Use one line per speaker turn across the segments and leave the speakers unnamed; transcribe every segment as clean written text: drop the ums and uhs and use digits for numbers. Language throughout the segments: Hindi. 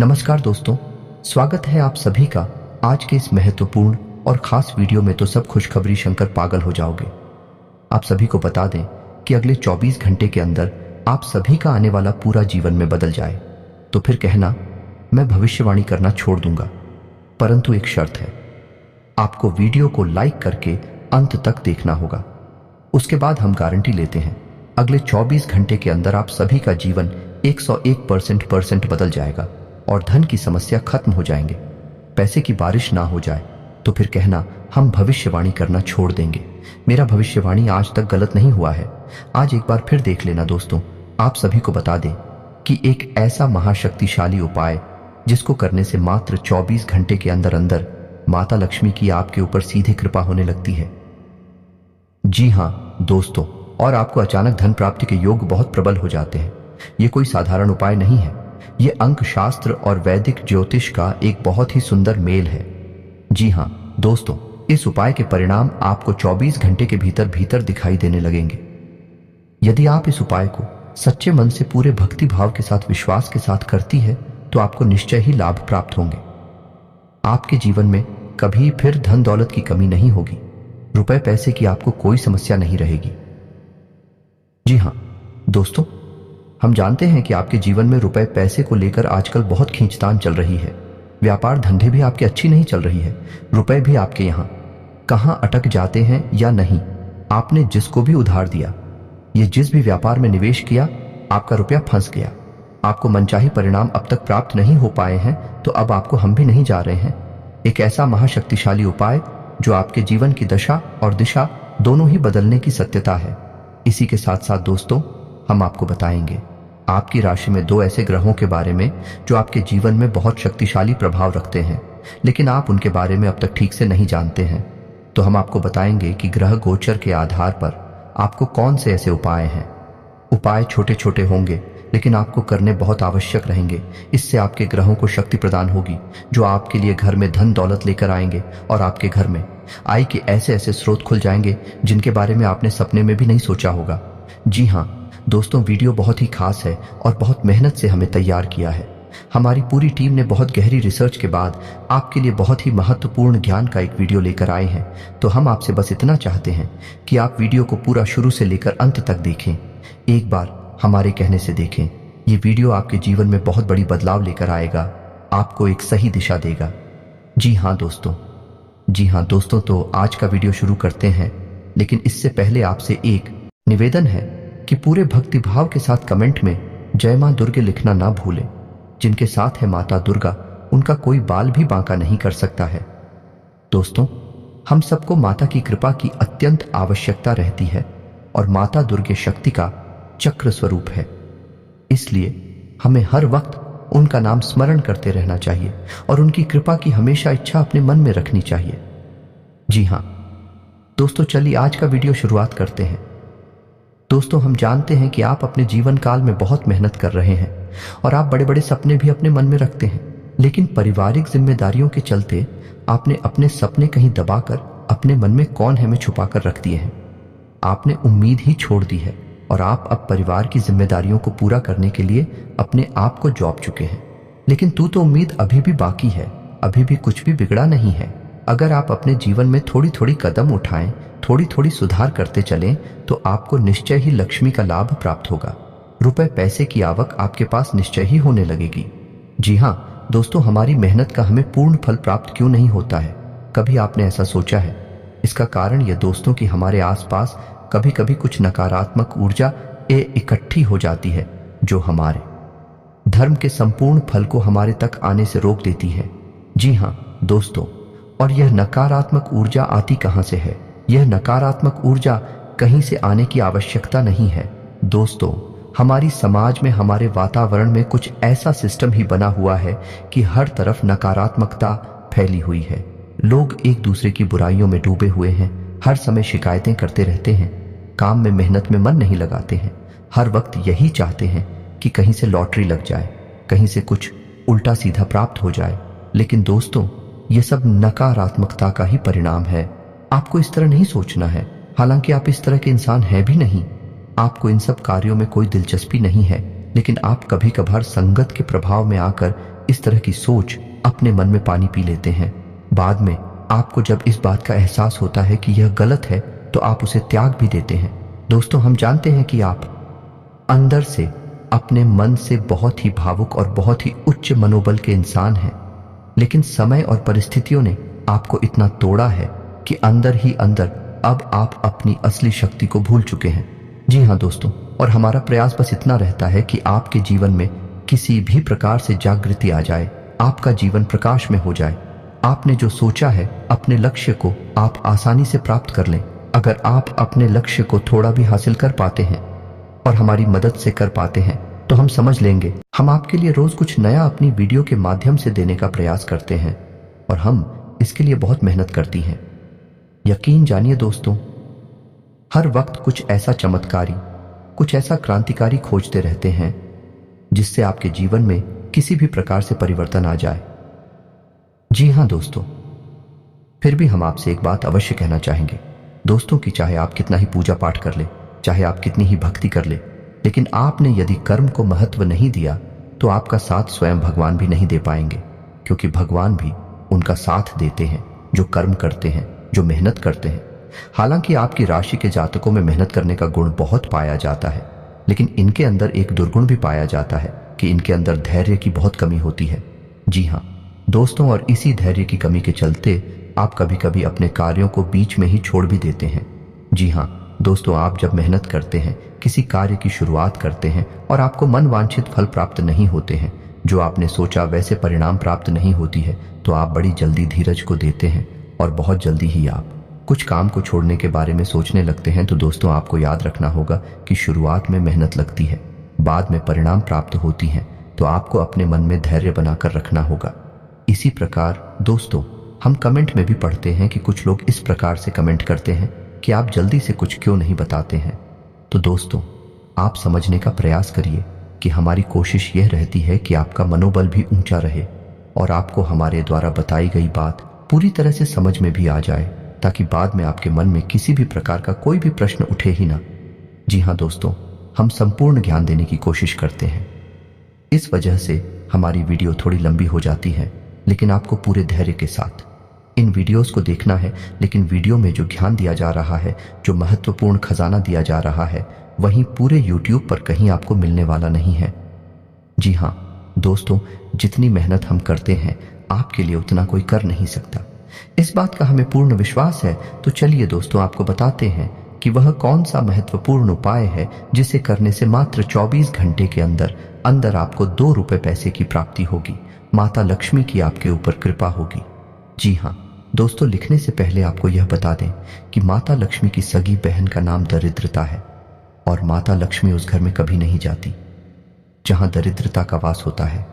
नमस्कार दोस्तों, स्वागत है आप सभी का आज के इस महत्वपूर्ण और खास वीडियो में। तो सब खुशखबरी शंकर पागल हो जाओगे। आप सभी को बता दें कि अगले 24 घंटे के अंदर आप सभी का आने वाला पूरा जीवन में बदल जाए। तो फिर कहना मैं भविष्यवाणी करना छोड़ दूंगा, परंतु एक शर्त है, आपको वीडियो को लाइक करके अंत तक देखना होगा। उसके बाद हम गारंटी लेते हैं अगले 24 घंटे के अंदर आप सभी का जीवन 101% बदल जाएगा और धन की समस्या खत्म हो जाएंगे। पैसे की बारिश ना हो जाए तो फिर कहना हम भविष्यवाणी करना छोड़ देंगे। मेरा भविष्यवाणी आज तक गलत नहीं हुआ है। आज एक बार फिर देख लेना दोस्तों। आप सभी को बता दें कि एक ऐसा महाशक्तिशाली उपाय जिसको करने से मात्र 24 घंटे के अंदर अंदर माता लक्ष्मी की आपके ऊपर सीधे कृपा होने लगती है। जी हाँ दोस्तों, और आपको अचानक धन प्राप्ति के योग बहुत प्रबल हो जाते हैं। ये कोई साधारण उपाय नहीं है, ये अंक शास्त्र और वैदिक ज्योतिष का एक बहुत ही सुंदर मेल है। जी हाँ दोस्तों, इस उपाय के परिणाम आपको 24 घंटे के भीतर भीतर दिखाई देने लगेंगे। यदि आप इस उपाय को सच्चे मन से पूरे भक्ति भाव के साथ विश्वास के साथ करती है तो आपको निश्चय ही लाभ प्राप्त होंगे। आपके जीवन में कभी फिर धन दौलत की कमी नहीं होगी। रुपए पैसे की आपको कोई समस्या नहीं रहेगी। जी हाँ दोस्तों, हम जानते हैं कि आपके जीवन में रुपए पैसे को लेकर आजकल बहुत खींचतान चल रही है। व्यापार धंधे भी आपके अच्छी नहीं चल रही है। रुपए भी आपके यहाँ कहाँ अटक जाते हैं या नहीं। आपने जिसको भी उधार दिया, ये जिस भी व्यापार में निवेश किया, आपका रुपया फंस गया। आपको मनचाही परिणाम अब तक प्राप्त नहीं हो पाए हैं, तो अब आपको हम भी नहीं जा रहे हैं। एक ऐसा महाशक्तिशाली उपाय जो आपके जीवन की दशा और दिशा दोनों ही बदलने की सत्यता है। इसी के साथ साथ दोस्तों, हम आपको बताएंगे आपकी राशि में 2 ऐसे ग्रहों के बारे में जो आपके जीवन में बहुत शक्तिशाली प्रभाव रखते हैं, लेकिन आप उनके बारे में अब तक ठीक से नहीं जानते हैं। तो हम आपको बताएंगे कि ग्रह गोचर के आधार पर आपको कौन से ऐसे उपाय हैं। उपाय छोटे छोटे होंगे, लेकिन आपको करने बहुत आवश्यक रहेंगे। इससे आपके ग्रहों को शक्ति प्रदान होगी जो आपके लिए घर में धन दौलत लेकर आएंगे और आपके घर में आय के ऐसे ऐसे स्रोत खुल जाएंगे जिनके बारे में आपने सपने में भी नहीं सोचा होगा। जी हाँ दोस्तों, वीडियो बहुत ही खास है और बहुत मेहनत से हमें तैयार किया है। हमारी पूरी टीम ने बहुत गहरी रिसर्च के बाद आपके लिए बहुत ही महत्वपूर्ण ज्ञान का एक वीडियो लेकर आए हैं। तो हम आपसे बस इतना चाहते हैं कि आप वीडियो को पूरा शुरू से लेकर अंत तक देखें। एक बार हमारे कहने से देखें। ये वीडियो आपके जीवन में बहुत बड़ी बदलाव लेकर आएगा, आपको एक सही दिशा देगा। जी हाँ दोस्तों, तो आज का वीडियो शुरू करते हैं। लेकिन इससे पहले आपसे एक निवेदन है कि पूरे भक्ति भाव के साथ कमेंट में जय मां दुर्गे लिखना ना भूलें। जिनके साथ है माता दुर्गा, उनका कोई बाल भी बांका नहीं कर सकता है। दोस्तों, हम सबको माता की कृपा की अत्यंत आवश्यकता रहती है और माता दुर्गे शक्ति का चक्र स्वरूप है। इसलिए हमें हर वक्त उनका नाम स्मरण करते रहना चाहिए और उनकी कृपा की हमेशा इच्छा अपने मन में रखनी चाहिए। जी हाँ दोस्तों, चलिए आज का वीडियो शुरुआत करते हैं। दोस्तों, हम जानते हैं कि आप अपने जीवन काल में बहुत मेहनत कर रहे हैं और आप बड़े बड़े सपने भी अपने मन में रखते हैं, लेकिन पारिवारिक जिम्मेदारियों के चलते आपने अपने सपने कहीं दबाकर अपने मन में कौन है में छुपाकर रख दिए हैं। आपने उम्मीद ही छोड़ दी है और आप अब परिवार की जिम्मेदारियों को पूरा करने के लिए अपने आप को जॉब चुके हैं। लेकिन तो उम्मीद अभी भी बाकी है, अभी भी कुछ भी बिगड़ा नहीं है। अगर आप अपने जीवन में थोड़ी थोड़ी कदम उठाएं, थोड़ी थोड़ी सुधार करते चलें, तो आपको निश्चय ही लक्ष्मी का लाभ प्राप्त होगा। रुपए पैसे की आवक आपके पास निश्चय ही होने लगेगी। जी हाँ दोस्तों, हमारी मेहनत का हमें पूर्ण फल प्राप्त क्यों नहीं होता है? कभी आपने ऐसा सोचा है? इसका कारण यह दोस्तों कि हमारे आसपास कभी कभी कुछ नकारात्मक ऊर्जा इकट्ठी हो जाती है जो हमारे धर्म के संपूर्ण फल को हमारे तक आने से रोक देती है। जी हाँ दोस्तों, और यह नकारात्मक ऊर्जा आती कहां से है? यह नकारात्मक ऊर्जा कहीं से आने की आवश्यकता नहीं है दोस्तों। हमारी समाज में, हमारे वातावरण में कुछ ऐसा सिस्टम ही बना हुआ है कि हर तरफ नकारात्मकता फैली हुई है। लोग एक दूसरे की बुराइयों में डूबे हुए हैं, हर समय शिकायतें करते रहते हैं, काम में मेहनत में मन नहीं लगाते हैं, हर वक्त यही चाहते हैं कि कहीं से लॉटरी लग जाए, कहीं से कुछ उल्टा सीधा प्राप्त हो जाए। लेकिन दोस्तों, ये सब नकारात्मकता का ही परिणाम है। आपको इस तरह नहीं सोचना है, हालांकि आप इस तरह के इंसान हैं भी नहीं। आपको इन सब कार्यों में कोई दिलचस्पी नहीं है, लेकिन आप कभी कभार संगत के प्रभाव में आकर इस तरह की सोच अपने मन में पानी पी लेते हैं। बाद में आपको जब इस बात का एहसास होता है कि यह गलत है तो आप उसे त्याग भी देते हैं। दोस्तों, हम जानते हैं कि आप अंदर से अपने मन से बहुत ही भावुक और बहुत ही उच्च मनोबल के इंसान हैं, लेकिन समय और परिस्थितियों ने आपको इतना तोड़ा है कि अंदर ही अंदर अब आप अपनी असली शक्ति को भूल चुके हैं। जी हाँ दोस्तों, और हमारा प्रयास बस इतना रहता है कि आपके जीवन में किसी भी प्रकार से जागृति आ जाए, आपका जीवन प्रकाश में हो जाए। आपने जो सोचा है, अपने लक्ष्य को आप आसानी से प्राप्त कर लें। अगर आप अपने लक्ष्य को थोड़ा भी हासिल कर पाते हैं और हमारी मदद से कर पाते हैं तो हम समझ लेंगे। हम आपके लिए रोज कुछ नया अपनी वीडियो के माध्यम से देने का प्रयास करते हैं और हम इसके लिए बहुत मेहनत करती हैं। यकीन जानिए दोस्तों, हर वक्त कुछ ऐसा चमत्कारी, कुछ ऐसा क्रांतिकारी खोजते रहते हैं जिससे आपके जीवन में किसी भी प्रकार से परिवर्तन आ जाए। जी हाँ दोस्तों, फिर भी हम आपसे एक बात अवश्य कहना चाहेंगे दोस्तों कि चाहे आप कितना ही पूजा पाठ कर ले, चाहे आप कितनी ही भक्ति कर ले, लेकिन आपने यदि कर्म को महत्व नहीं दिया तो आपका साथ स्वयं भगवान भी नहीं दे पाएंगे, क्योंकि भगवान भी उनका साथ देते हैं जो कर्म करते हैं, जो मेहनत करते हैं। हालांकि आपकी राशि के जातकों में मेहनत करने का गुण बहुत पाया जाता है, लेकिन इनके अंदर एक दुर्गुण भी पाया जाता है कि इनके अंदर धैर्य की बहुत कमी होती है। जी हाँ दोस्तों, और इसी धैर्य की कमी के चलते आप कभी कभी अपने कार्यों को बीच में ही छोड़ भी देते हैं। जी हाँ दोस्तों, आप जब मेहनत करते हैं, किसी कार्य की शुरुआत करते हैं और आपको मन वांछित फल प्राप्त नहीं होते हैं, जो आपने सोचा वैसे परिणाम प्राप्त नहीं होती है, तो आप बड़ी जल्दी धीरज को देते हैं और बहुत जल्दी ही आप कुछ काम को छोड़ने के बारे में सोचने लगते हैं। तो दोस्तों, आपको याद रखना होगा कि शुरुआत में मेहनत लगती है, बाद में परिणाम प्राप्त होती हैं, तो आपको अपने मन में धैर्य बनाकर रखना होगा। इसी प्रकार दोस्तों, हम कमेंट में भी पढ़ते हैं कि कुछ लोग इस प्रकार से कमेंट करते हैं कि आप जल्दी से कुछ क्यों नहीं बताते हैं। तो दोस्तों, आप समझने का प्रयास करिए कि हमारी कोशिश यह रहती है कि आपका मनोबल भी ऊंचा रहे और आपको हमारे द्वारा बताई गई बात पूरी तरह से समझ में भी आ जाए, ताकि बाद में आपके मन में किसी भी प्रकार का कोई भी प्रश्न उठे ही ना। जी हाँ दोस्तों, हम संपूर्ण ज्ञान देने की कोशिश करते हैं। इस वजह से हमारी वीडियो थोड़ी लंबी हो जाती है, लेकिन आपको पूरे धैर्य के साथ इन वीडियोस को देखना है। लेकिन वीडियो में जो ज्ञान दिया जा रहा है, जो महत्वपूर्ण खजाना दिया जा रहा है, वहीं पूरे YouTube पर कहीं आपको मिलने वाला नहीं है। जी हाँ दोस्तों, जितनी मेहनत हम करते हैं आपके लिए उतना कोई कर नहीं सकता। इस बात का हमें पूर्ण विश्वास है। तो चलिए दोस्तों, आपको बताते हैं कि वह कौन सा महत्वपूर्ण उपाय है जिसे करने से मात्र 24 घंटे के अंदर अंदर आपको 2 रुपए पैसे की प्राप्ति होगी, माता लक्ष्मी की आपके ऊपर कृपा होगी। जी हाँ दोस्तों, लिखने से पहले आपको यह बता दें कि माता लक्ष्मी की सगी बहन का नाम दरिद्रता है और माता लक्ष्मी उस घर में कभी नहीं जाती जहां दरिद्रता का वास होता है।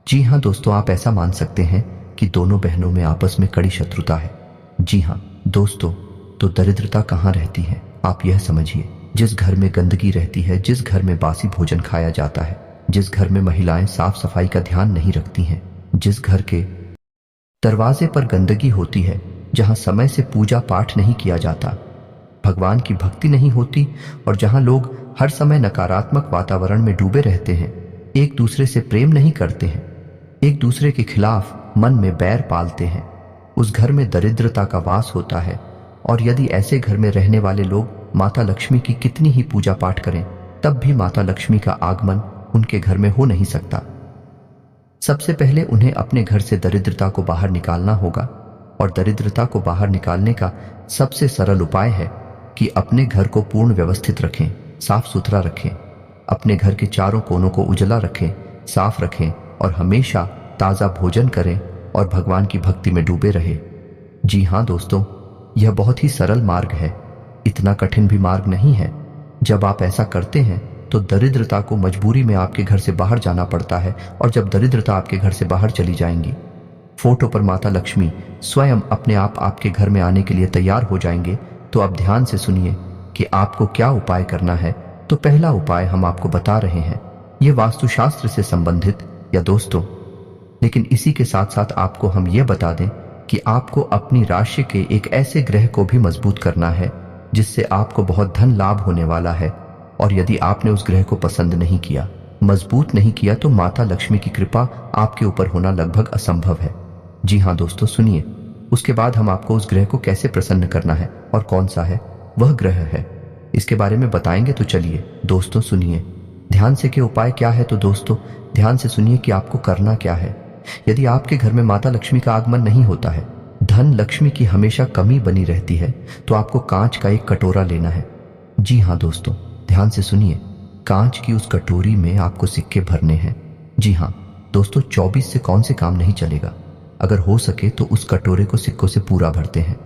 जी हाँ दोस्तों, आप ऐसा मान सकते हैं कि दोनों बहनों में आपस में कड़ी शत्रुता है। जी हाँ दोस्तों, तो दरिद्रता कहाँ रहती है आप यह समझिए। जिस घर में गंदगी रहती है, जिस घर में बासी भोजन खाया जाता है, जिस घर में महिलाएं साफ सफाई का ध्यान नहीं रखती हैं, जिस घर के दरवाजे पर गंदगी होती है, जहां समय से पूजा पाठ नहीं किया जाता, भगवान की भक्ति नहीं होती और जहां लोग हर समय नकारात्मक वातावरण में डूबे रहते हैं, एक दूसरे से प्रेम नहीं करते हैं, एक दूसरे के खिलाफ मन में बैर पालते हैं, उस घर में दरिद्रता का वास होता है। और यदि ऐसे घर में रहने वाले लोग माता लक्ष्मी की कितनी ही पूजा पाठ करें, तब भी माता लक्ष्मी का आगमन उनके घर में हो नहीं सकता। सबसे पहले उन्हें अपने घर से दरिद्रता को बाहर निकालना होगा, और दरिद्रता को बाहर निकालने का सबसे सरल उपाय है कि अपने घर को पूर्ण व्यवस्थित रखें, साफ सुथरा रखें, अपने घर के चारों कोनों को उजला रखें, साफ रखें और हमेशा ताज़ा भोजन करें और भगवान की भक्ति में डूबे रहे। जी हाँ दोस्तों, यह बहुत ही सरल मार्ग है, इतना कठिन भी मार्ग नहीं है। जब आप ऐसा करते हैं तो दरिद्रता को मजबूरी में आपके घर से बाहर जाना पड़ता है, और जब दरिद्रता आपके घर से बाहर चली जाएंगी, फोटो पर माता लक्ष्मी स्वयं अपने आप आपके घर में आने के लिए तैयार हो जाएंगे। तो अब ध्यान से सुनिए कि आपको क्या उपाय करना है। तो पहला उपाय हम आपको बता रहे हैं, यह वास्तुशास्त्र से संबंधित या दोस्तों, लेकिन इसी के साथ साथ आपको हम यह बता दें कि आपको अपनी राशि के एक ऐसे ग्रह को भी मजबूत करना है जिससे आपको बहुत धन लाभ होने वाला है। और यदि आपने उस ग्रह को पसंद नहीं किया मजबूत नहीं किया तो माता लक्ष्मी की कृपा आपके ऊपर होना लगभग असंभव है। जी हाँ दोस्तों, सुनिए। उसके बाद हम आपको उस ग्रह को कैसे प्रसन्न करना है और कौन सा है वह ग्रह है, इसके बारे में बताएंगे। तो चलिए दोस्तों सुनिए ध्यान से कि उपाय क्या है। तो दोस्तों ध्यान से सुनिए कि आपको करना क्या है। यदि आपके घर में माता लक्ष्मी का आगमन नहीं होता है, धन लक्ष्मी की हमेशा कमी बनी रहती है, तो आपको कांच का एक कटोरा लेना है। जी हाँ दोस्तों, ध्यान से सुनिए। कांच की उस कटोरी में आपको सिक्के भरने हैं। जी हाँ दोस्तों, 24 से कौन से काम नहीं चलेगा। अगर हो सके तो उस कटोरे को सिक्कों से पूरा भरते हैं।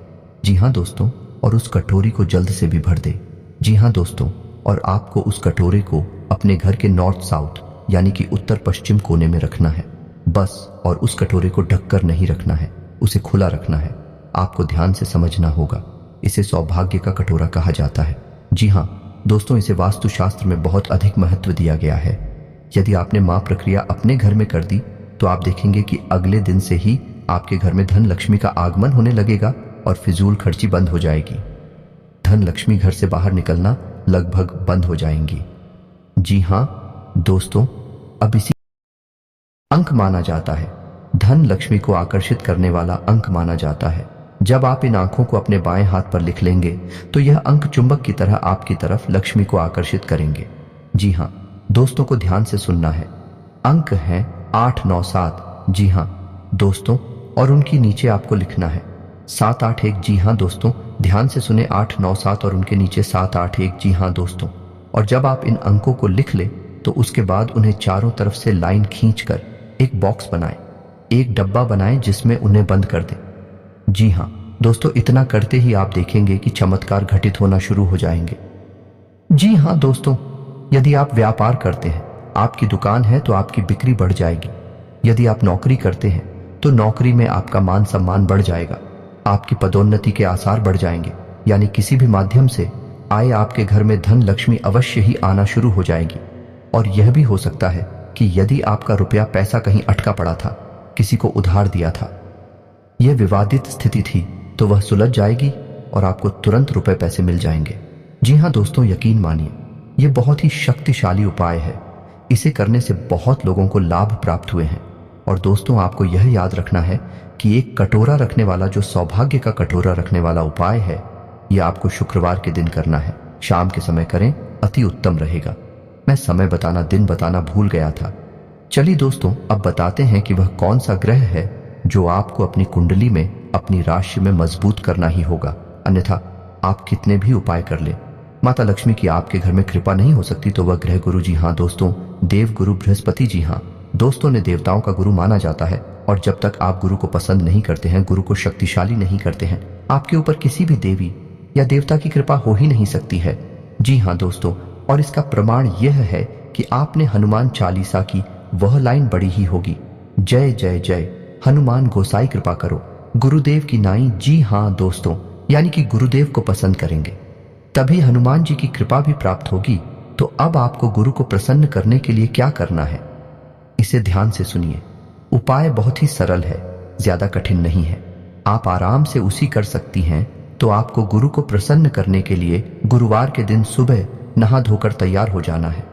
जी हाँ दोस्तों, और उस कटोरी को जल्द से भी भर दे। जी हाँ दोस्तों, और आपको उस कटोरे को अपने घर के नॉर्थ साउथ यानी कि उत्तर पश्चिम कोने में रखना है बस। और उस कटोरे को ढककर नहीं रखना है, उसे खुला रखना है। आपको ध्यान से समझना होगा। इसे सौभाग्य का कटोरा कहा जाता है। जी हाँ दोस्तों, इसे वास्तुशास्त्र में बहुत अधिक महत्व दिया गया है। यदि आपने मां प्रक्रिया अपने घर में कर दी तो आप देखेंगे कि अगले दिन से ही आपके घर में धन लक्ष्मी का आगमन होने लगेगा और फिजूल खर्ची बंद हो जाएगी। धन लक्ष्मी घर से बाहर निकलना लगभग बंद हो जाएंगी। जी हाँ दोस्तों, अब इसी अंक माना जाता है, धन लक्ष्मी को आकर्षित करने वाला अंक माना जाता है। जब आप इन आंखों को अपने बाएं हाथ पर लिख लेंगे तो यह अंक चुंबक की तरह आपकी तरफ लक्ष्मी को आकर्षित करेंगे। जी हाँ दोस्तों को ध्यान से सुनना है। अंक हैं 8, 9, 7। जी हाँ दोस्तों, और उनकी नीचे आपको लिखना है 7, 8, 1। जी हाँ दोस्तों, ध्यान से सुने। 8, 9, 7 और उनके नीचे 7, 8, 1। जी हाँ दोस्तों, और जब आप इन अंकों को लिख ले तो उसके बाद उन्हें चारों तरफ से लाइन खींचकर एक बॉक्स बनाएं, एक डब्बा बनाएं जिसमें उन्हें बंद कर दें। जी हाँ दोस्तों, इतना करते ही आप देखेंगे कि चमत्कार घटित होना शुरू हो जाएंगे। जी हाँ दोस्तों, यदि आप व्यापार करते हैं, आपकी दुकान है, तो आपकी बिक्री बढ़ जाएगी। यदि आप नौकरी करते हैं तो नौकरी में आपका मान सम्मान बढ़ जाएगा। आपकी पदोन्नति के आसार बढ़ जाएंगे, यानी किसी भी माध्यम से आए आपके घर में धन लक्ष्मी अवश्य ही आना शुरू हो जाएगी। और यह भी हो सकता है कि यदि आपका रुपया पैसा कहीं अटका पड़ा था, किसी को उधार दिया था, यह विवादित स्थिति थी, तो वह सुलझ जाएगी और आपको तुरंत रुपए पैसे मिल जाएंगे। जी हाँ दोस्तों, यकीन मानिए, यह बहुत ही शक्तिशाली उपाय है। इसे करने से बहुत लोगों को लाभ प्राप्त हुए हैं। और दोस्तों आपको यह याद रखना है कि एक कटोरा रखने वाला, जो सौभाग्य का कटोरा रखने वाला उपाय है, यह आपको शुक्रवार के दिन करना है। शाम के समय करें, अति उत्तम रहेगा। मैं समय बताना, दिन बताना भूल गया था। चलिए दोस्तों, अब बताते हैं कि वह कौन सा ग्रह है जो आपको अपनी कुंडली में, अपनी राशि में मजबूत करना ही होगा। अन्यथा आप कितने भी उपाय कर ले, माता लक्ष्मी की आपके घर में कृपा नहीं हो सकती। तो वह ग्रह गुरु, जी हाँ दोस्तों, देव गुरु बृहस्पति। जी हाँ दोस्तों, ने देवताओं का गुरु माना जाता है। और जब तक आप गुरु को पसंद नहीं करते हैं, गुरु को शक्तिशाली नहीं करते हैं, आपके ऊपर किसी भी देवी या देवता की कृपा हो ही नहीं सकती है। जी हाँ दोस्तों, और इसका प्रमाण यह है कि आपने हनुमान चालीसा की वह लाइन बड़ी ही होगी, जय जय जय हनुमान गोसाई कृपा करो गुरुदेव की नाई। जी हाँ दोस्तों, यानी कि गुरुदेव को पसंद करेंगे तभी हनुमान जी की कृपा भी प्राप्त होगी। तो अब आपको गुरु को प्रसन्न करने के लिए क्या करना है, इसे ध्यान से सुनिए। उपाय बहुत ही सरल है, ज्यादा कठिन नहीं है, आप आराम से उसी कर सकती हैं। तो आपको गुरु को प्रसन्न करने के लिए गुरुवार के दिन सुबह नहा धोकर तैयार हो जाना है।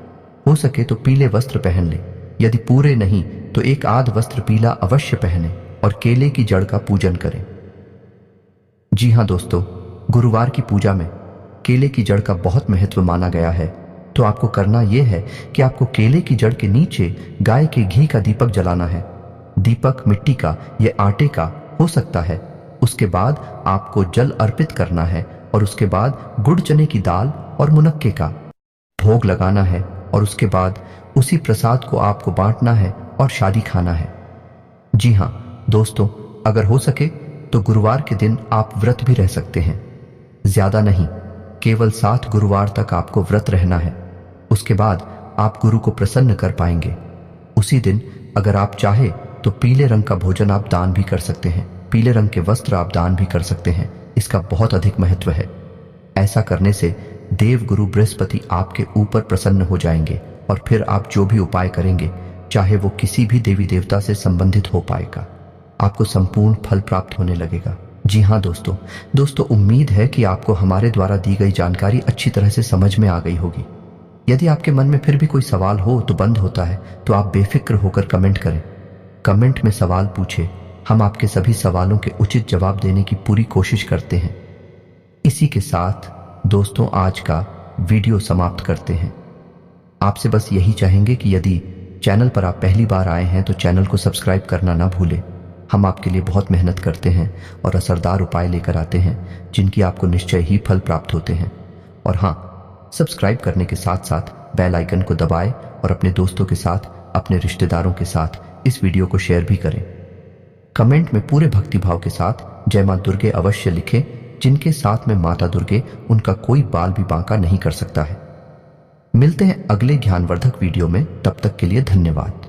हो सके तो पीले वस्त्र पहन ले, यदि पूरे नहीं तो एक आध वस्त्र पीला अवश्य पहने और केले की जड़ का पूजन करें। जी हाँ दोस्तों, गुरुवार की पूजा में केले की जड़ का बहुत महत्व माना गया है। तो आपको करना यह है कि आपको केले की जड़ के नीचे गाय के घी का दीपक जलाना है। दीपक मिट्टी का या आटे का हो सकता है। उसके बाद आपको जल अर्पित करना है और उसके बाद गुड़ चने की दाल और मुनक्के का भोग लगाना है। और उसके बाद उसी प्रसाद को आपको बांटना है और शादी खाना है। जी हाँ दोस्तों, अगर हो सके तो गुरुवार के दिन आप व्रत भी रह सकते हैं। ज्यादा नहीं, केवल 7 गुरुवार तक आपको व्रत रहना है। उसके बाद आप गुरु को प्रसन्न कर पाएंगे। उसी दिन अगर आप चाहे तो पीले रंग का भोजन आप दान भी कर सकते हैं, पीले रंग के वस्त्र आप दान भी कर सकते हैं। इसका बहुत अधिक महत्व है। ऐसा करने से देव गुरु बृहस्पति आपके ऊपर प्रसन्न हो जाएंगे और फिर आप जो भी उपाय करेंगे, चाहे वो किसी भी देवी देवता से संबंधित हो पाएगा, आपको संपूर्ण फल प्राप्त होने लगेगा। जी हाँ दोस्तों, उम्मीद है कि आपको हमारे द्वारा दी गई जानकारी अच्छी तरह से समझ में आ गई होगी। यदि आपके मन में फिर भी कोई सवाल हो तो बंद होता है तो आप बेफिक्र होकर कमेंट करें। कमेंट में सवाल पूछे, हम आपके सभी सवालों के उचित जवाब देने की पूरी कोशिश करते हैं। इसी के साथ दोस्तों आज का वीडियो समाप्त करते हैं। आपसे बस यही चाहेंगे कि यदि चैनल पर आप पहली बार आए हैं तो चैनल को सब्सक्राइब करना ना भूलें। हम आपके लिए बहुत मेहनत करते हैं और असरदार उपाय लेकर आते हैं जिनकी आपको निश्चय ही फल प्राप्त होते हैं। और हाँ, सब्सक्राइब करने के साथ साथ बेल आइकन को दबाएं और अपने दोस्तों के साथ, अपने रिश्तेदारों के साथ इस वीडियो को शेयर भी करें। कमेंट में पूरे भक्तिभाव के साथ जय मां दुर्गे अवश्य लिखें। जिनके साथ में माता दुर्गे, उनका कोई बाल भी बांका नहीं कर सकता है। मिलते हैं अगले ज्ञानवर्धक वीडियो में, तब तक के लिए धन्यवाद।